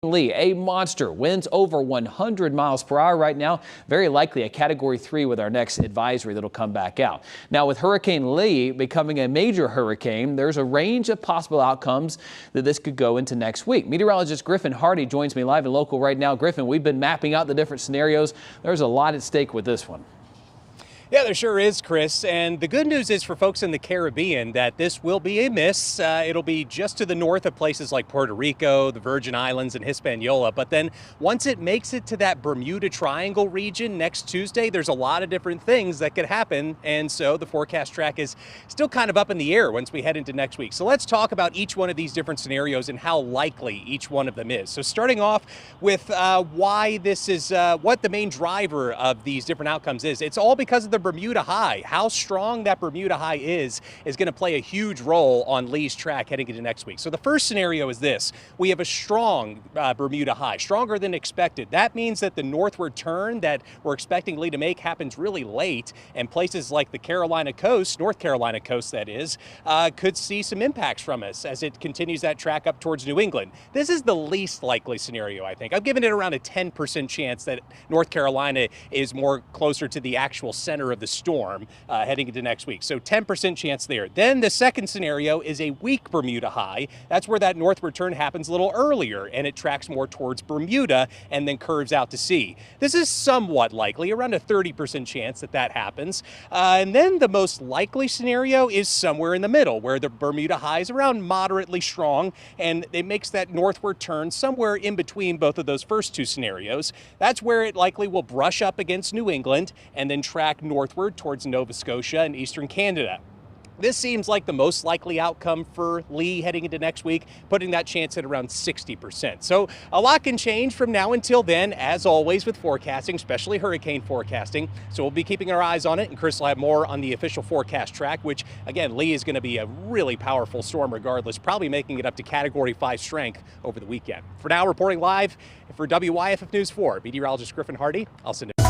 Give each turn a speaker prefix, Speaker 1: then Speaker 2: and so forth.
Speaker 1: Lee, a monster, winds over 100 miles per hour right now. Very likely a Category 3 with our next advisory that'll come back out. Now, with Hurricane Lee becoming a major hurricane, there's a range of possible outcomes that this could go into next week. Meteorologist Griffin Hardy joins me live and local right now. Griffin, we've been mapping out the different scenarios. There's a lot at stake with this one.
Speaker 2: Yeah, there sure is, Chris. And the good news is for folks in the Caribbean that this will be a miss. It'll be just to the north of places like Puerto Rico, the Virgin Islands, and Hispaniola. But then once it makes it to that Bermuda Triangle region next Tuesday, there's a lot of different things that could happen. And so the forecast track is still kind of up in the air once we head into next week. So let's talk about each one of these different scenarios and how likely each one of them is. So starting off with why this is, what the main driver of these different outcomes is. It's all because of the Bermuda High. How strong that Bermuda High is going to play a huge role on Lee's track heading into next week. So the first scenario is this. We have a strong Bermuda High, stronger than expected. That means that the northward turn that we're expecting Lee to make happens really late, and places like the Carolina coast, North Carolina coast that is, could see some impacts from us as it continues that track up towards New England. This is the least likely scenario, I think. I've given it around a 10% chance that North Carolina is more closer to the actual center of the storm heading into next week. So 10% chance there. Then the second scenario is a weak Bermuda High. That's where that northward turn happens a little earlier and it tracks more towards Bermuda and then curves out to sea. This is somewhat likely, around a 30% chance that that happens. And then the most likely scenario is somewhere in the middle, where the Bermuda High is around moderately strong and it makes that northward turn somewhere in between both of those first two scenarios. That's where it likely will brush up against New England and then track northward towards Nova Scotia and eastern Canada. This seems like the most likely outcome for Lee heading into next week, putting that chance at around 60%. So a lot can change from now until then, as always with forecasting, especially hurricane forecasting. So we'll be keeping our eyes on it, and Chris will have more on the official forecast track, which again, Lee is going to be a really powerful storm regardless, probably making it up to Category 5 strength over the weekend. For now, reporting live for WYFF News 4, meteorologist Griffin Hardy. I'll send it.